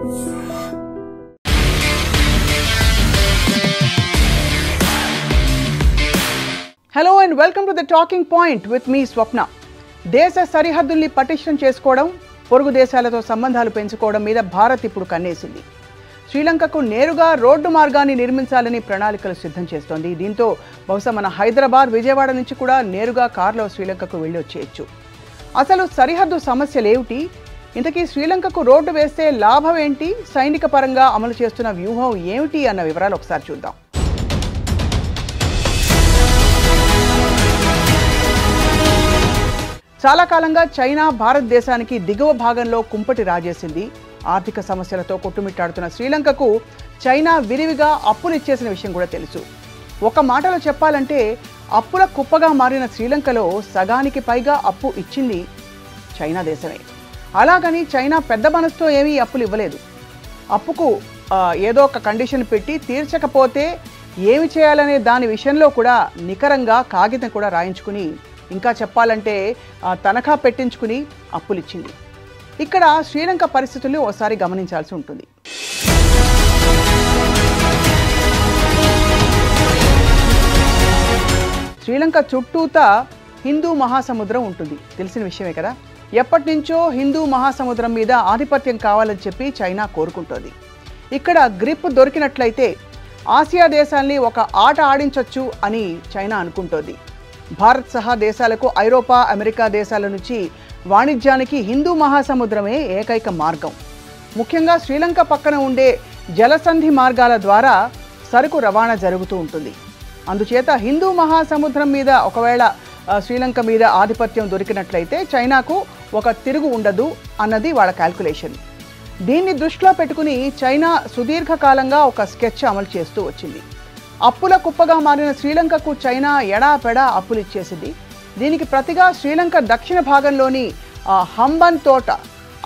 Hello and welcome to the Talking Point with me Swapna. దేశ సరిహద్దుల్ని పటిష్టం చేసుకోవడం, పొరుగు దేశాలతో సంబంధాలు పెంచుకోవడం మీద భారత్ ఇప్పుడు కన్నేసింది. శ్రీలంకకు నేరుగా రోడ్డు మార్గాన్ని నిర్మించాలని ప్రణాళికలు సిద్ధం చేస్తోంది. దీంతో బహుశా మన హైదరాబాద్, విజయవాడ నుంచి కూడా నేరుగా కారులో శ్రీలంకకు వెళ్ళి వచ్చేయచ్చు. అసలు సరిహద్దు సమస్యలేమిటి? ఇంతకీ శ్రీలంకకు రోడ్డు వేస్తే లాభం ఏంటి? సైనిక పరంగా అమలు చేస్తున్న వ్యూహం ఏమిటి అన్న వివరాలు ఒకసారి చూద్దాం. చాలా కాలంగా చైనా భారతదేశానికి దిగువ భాగంలో కుంపటి రాజేసింది. ఆర్థిక సమస్యలతో కొట్టుమిట్టాడుతున్న శ్రీలంకకు చైనా విరివిగా అప్పులు ఇచ్చేసిన విషయం కూడా తెలుసు. ఒక మాటలో చెప్పాలంటే అప్పుల కుప్పగా మారిన శ్రీలంకలో సగానికి పైగా అప్పు ఇచ్చింది చైనా దేశమే. అలాగని చైనా పెద్ద మనసుతో ఏమీ అప్పులు ఇవ్వలేదు. అప్పుకు ఏదో ఒక కండిషన్ పెట్టి తీర్చకపోతే ఏమి చేయాలనే దాని విషయంలో కూడా నికరంగా కాగితం కూడా రాయించుకుని, ఇంకా చెప్పాలంటే తనఖా పెట్టించుకుని అప్పులిచ్చింది. ఇక్కడ శ్రీలంక పరిస్థితుల్ని ఓసారి గమనించాల్సి ఉంటుంది. శ్రీలంక చుట్టూతా హిందూ మహాసముద్రం ఉంటుంది, తెలిసిన విషయమే కదా. ఎప్పటి నుంచో హిందూ మహాసముద్రం మీద ఆధిపత్యం కావాలని చెప్పి చైనా కోరుకుంటోంది. ఇక్కడ గ్రిప్ దొరికినట్లయితే ఆసియా దేశాల్ని ఒక ఆట ఆడించవచ్చు అని చైనా అనుకుంటోంది. భారత్ సహా దేశాలకు ఐరోపా, అమెరికా దేశాల నుంచి వాణిజ్యానికి హిందూ మహాసముద్రమే ఏకైక మార్గం. ముఖ్యంగా శ్రీలంక పక్కన ఉండే జలసంధి మార్గాల ద్వారా సరుకు రవాణా జరుగుతూ ఉంటుంది. అందుచేత హిందూ మహాసముద్రం మీద ఒకవేళ శ్రీలంక మీద ఆధిపత్యం దొరికినట్లయితే చైనాకు ఒక తిరుగు ఉండదు అన్నది వాళ్ళ క్యాల్కులేషన్. దీన్ని దృష్టిలో పెట్టుకుని చైనా సుదీర్ఘకాలంగా ఒక స్కెచ్ అమలు చేస్తూ వచ్చింది. అప్పుల కుప్పగా మారిన శ్రీలంకకు చైనా ఎడాపెడా అప్పులు ఇచ్చేసింది. దీనికి ప్రతిగా శ్రీలంక దక్షిణ భాగంలోని హంబన్ తోట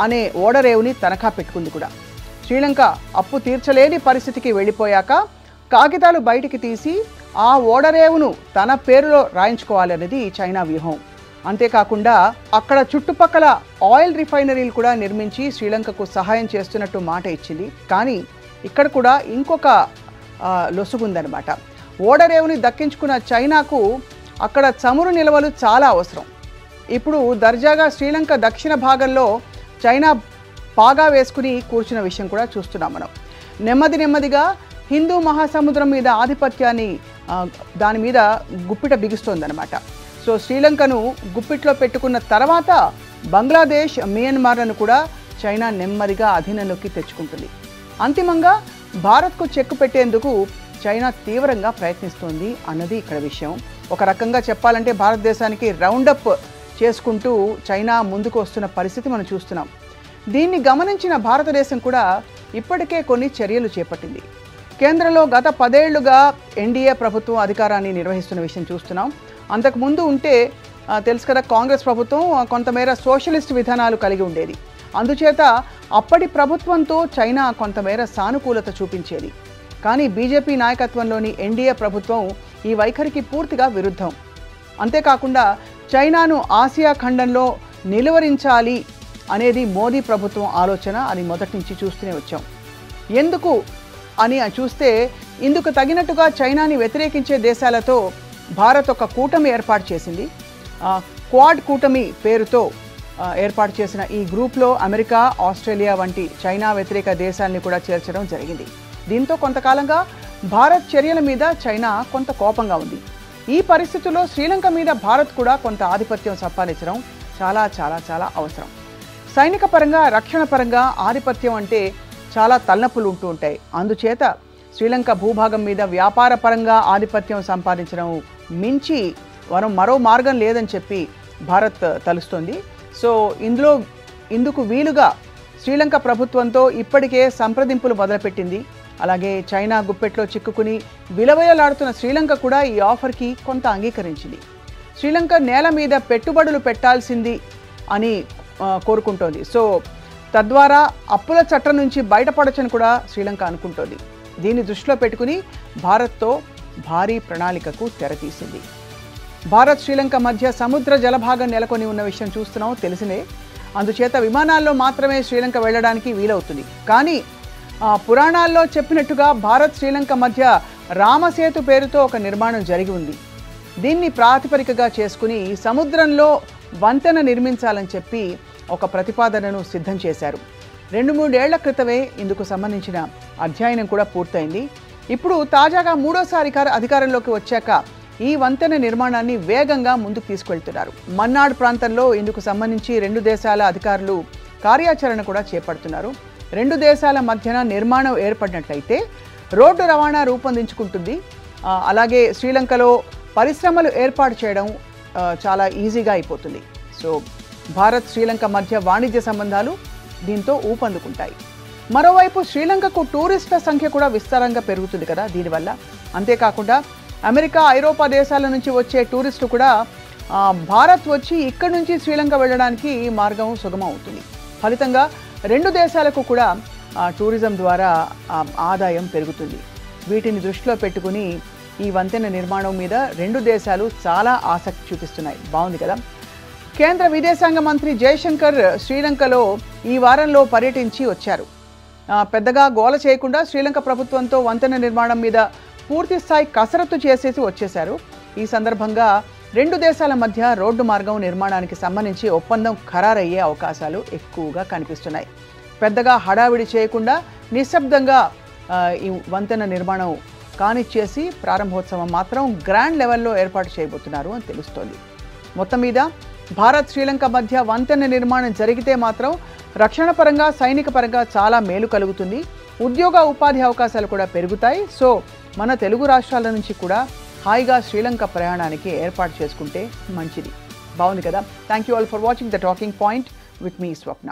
అనే ఓడరేవుని తనఖా పెట్టుకుంది కూడా. శ్రీలంక అప్పు తీర్చలేని పరిస్థితికి వెళ్ళిపోయాక కాగితాలు బయటికి తీసి ఆ ఓడరేవును తన పేరులో రాయించుకోవాలనేది చైనా వ్యూహం. అంతేకాకుండా అక్కడ చుట్టుపక్కల ఆయిల్ రిఫైనరీలు కూడా నిర్మించి శ్రీలంకకు సహాయం చేస్తున్నట్టు మాట ఇచ్చింది. కానీ ఇక్కడ కూడా ఇంకొక లొసుగుందనమాట. ఓడరేవుని దక్కించుకున్న చైనాకు అక్కడ చమురు నిల్వలు చాలా అవసరం. ఇప్పుడు దర్జాగా శ్రీలంక దక్షిణ భాగంలో చైనా పాగా వేసుకుని కూర్చున్న విషయం కూడా చూస్తున్నాం మనం. నెమ్మదిగా హిందూ మహాసముద్రం మీద ఆధిపత్యాన్ని దాని మీద గుప్పిట బిగుస్తోందనమాట. సో శ్రీలంకను గుప్పిట్లో పెట్టుకున్న తర్వాత బంగ్లాదేశ్, మియన్మార్లను కూడా చైనా నెమ్మదిగా అధీనంలోకి తెచ్చుకుంటుంది. అంతిమంగా భారత్కు చెక్కు పెట్టేందుకు చైనా తీవ్రంగా ప్రయత్నిస్తోంది అన్నది ఇక్కడ విషయం. ఒక రకంగా చెప్పాలంటే భారతదేశానికి రౌండప్ చేసుకుంటూ చైనా ముందుకు వస్తున్న పరిస్థితి మనం చూస్తున్నాం. దీన్ని గమనించిన భారతదేశం కూడా ఇప్పటికే కొన్ని చర్యలు చేపట్టింది. కేంద్రంలో గత 10 ఏళ్లుగా ఎన్డీఏ ప్రభుత్వం అధికారాన్ని నిర్వహిస్తున్న విషయం చూస్తున్నాం. అంతకుముందు ఉంటే తెలుసు కదా, కాంగ్రెస్ ప్రభుత్వం కొంతమేర సోషలిస్ట్ విధానాలు కలిగి ఉండేది. అందుచేత అప్పటి ప్రభుత్వంతో చైనా కొంతమేర సానుకూలత చూపించేది. కానీ బీజేపీ నాయకత్వంలోని ఎన్డీఏ ప్రభుత్వం ఈ వైఖరికి పూర్తిగా విరుద్ధం. అంతేకాకుండా చైనాను ఆసియా ఖండంలో నిలువరించాలి అనేది మోదీ ప్రభుత్వం ఆలోచన. అది మొదటి నుంచి చూస్తూనే వచ్చాం. ఎందుకు అని చూస్తే ఇందుకు తగినట్టుగా చైనాని వ్యతిరేకించే దేశాలతో భారత్ ఒక కూటమి ఏర్పాటు చేసింది. క్వాడ్ కూటమి పేరుతో ఏర్పాటు చేసిన ఈ గ్రూప్లో అమెరికా, ఆస్ట్రేలియా వంటి చైనా వ్యతిరేక దేశాలని కూడా చేర్చడం జరిగింది. దీంతో కొంతకాలంగా భారత్ చర్యల మీద చైనా కొంత కోపంగా ఉంది. ఈ పరిస్థితుల్లో శ్రీలంక మీద భారత్ కూడా కొంత ఆధిపత్యం సంపాదించడం చాలా చాలా చాలా అవసరం. సైనిక పరంగా, రక్షణ పరంగా ఆధిపత్యం అంటే చాలా తలనొప్పులు ఉంటూ ఉంటాయి. అందుచేత శ్రీలంక భూభాగం మీద వ్యాపార పరంగా ఆధిపత్యం సంపాదించడం మించి మరో మార్గం లేదని చెప్పి భారత్ తలుస్తోంది. సో ఇందుకు వీలుగా శ్రీలంక ప్రభుత్వంతో ఇప్పటికే సంప్రదింపులు మొదలుపెట్టింది. అలాగే చైనా గుప్పెట్లో చిక్కుకుని విలవయలాడుతున్న శ్రీలంక కూడా ఈ ఆఫర్కి కొంత అంగీకరించింది. శ్రీలంక నేల మీద పెట్టుబడులు పెట్టాల్సింది అని కోరుకుంటోంది. సో తద్వారా అప్పుల చట్టం నుంచి బయటపడొచ్చని కూడా శ్రీలంక అనుకుంటోంది. దీన్ని దృష్టిలో పెట్టుకుని భారత్తో భారీ ప్రణాళికకు తెరతీసింది. భారత్ శ్రీలంక మధ్య సముద్ర జలభాగం నెలకొని ఉన్న విషయం చూస్తున్నాం, తెలిసిందే. అందుచేత విమానాల్లో మాత్రమే శ్రీలంక వెళ్ళడానికి వీలవుతుంది. కానీ పురాణాల్లో చెప్పినట్టుగా భారత్ శ్రీలంక మధ్య రామసేతు పేరుతో ఒక నిర్మాణం జరిగి ఉంది. దీన్ని ప్రాతిపదికగా చేసుకుని సముద్రంలో వంతెన నిర్మించాలని చెప్పి ఒక ప్రతిపాదనను సిద్ధం చేశారు. 2-3 ఏళ్ల క్రితమే ఇందుకు సంబంధించిన అధ్యయనం కూడా పూర్తయింది. ఇప్పుడు తాజాగా మూడోసారి అధికారంలోకి వచ్చాక ఈ వంతెన నిర్మాణాన్ని వేగంగా ముందుకు తీసుకెళ్తున్నారు. మన్నాడ్ ప్రాంతంలో ఇందుకు సంబంధించి 2 దేశాల అధికారులు కార్యాచరణ కూడా చేపడుతున్నారు. 2 దేశాల మధ్యన నిర్మాణం ఏర్పడినట్లయితే రోడ్డు రవాణా రూపొందించుకుంటుంది. అలాగే శ్రీలంకలో పరిశ్రమలు ఏర్పాటు చేయడం చాలా ఈజీగా అయిపోతుంది. సో భారత్ శ్రీలంక మధ్య వాణిజ్య సంబంధాలు దీంతో ఊపందుకుంటాయి. మరోవైపు శ్రీలంకకు టూరిస్టుల సంఖ్య కూడా విస్తారంగా పెరుగుతుంది కదా దీనివల్ల. అంతేకాకుండా అమెరికా, ఐరోపా దేశాల నుంచి వచ్చే టూరిస్టులు కూడా భారత్ వచ్చి ఇక్కడి నుంచి శ్రీలంక వెళ్ళడానికి ఈ మార్గం సుగమం అవుతుంది. ఫలితంగా 2 దేశాలకు కూడా టూరిజం ద్వారా ఆదాయం పెరుగుతుంది. వీటిని దృష్టిలో పెట్టుకుని ఈ వంతెన నిర్మాణం మీద 2 దేశాలు చాలా ఆసక్తి చూపిస్తున్నాయి. బాగుంది కదా. కేంద్ర విదేశాంగ మంత్రి జయశంకర్ శ్రీలంకలో ఈ వారంలో పర్యటించి వచ్చారు. పెద్దగా గోల చేయకుండా శ్రీలంక ప్రభుత్వంతో వంతెన నిర్మాణం మీద పూర్తి స్థాయి కసరత్తు చేసేసి వచ్చేశారు. ఈ సందర్భంగా 2 దేశాల మధ్య రోడ్డు మార్గం నిర్మాణానికి సంబంధించి ఒప్పందం ఖరారయ్యే అవకాశాలు ఎక్కువగా కనిపిస్తున్నాయి. పెద్దగా హడావిడి చేయకుండా నిశ్శబ్దంగా ఈ వంతెన నిర్మాణం కానిచ్చేసి ప్రారంభోత్సవం మాత్రం గ్రాండ్ లెవెల్లో ఏర్పాటు చేయబోతున్నారు అని తెలుస్తోంది. మొత్తం మీద భారత్ శ్రీలంక మధ్య వంతెన నిర్మాణం జరిగితే మాత్రం రక్షణ పరంగా, సైనిక పరంగా చాలా మేలు కలుగుతుంది. ఉద్యోగ ఉపాధి అవకాశాలు కూడా పెరుగుతాయి. సో మన తెలుగు రాష్ట్రాల నుంచి కూడా హాయిగా శ్రీలంక ప్రయాణానికి ఏర్పాటు చేసుకుంటే మంచిది. బాగుంది కదా. Thank you all for watching the talking point with me Swapna.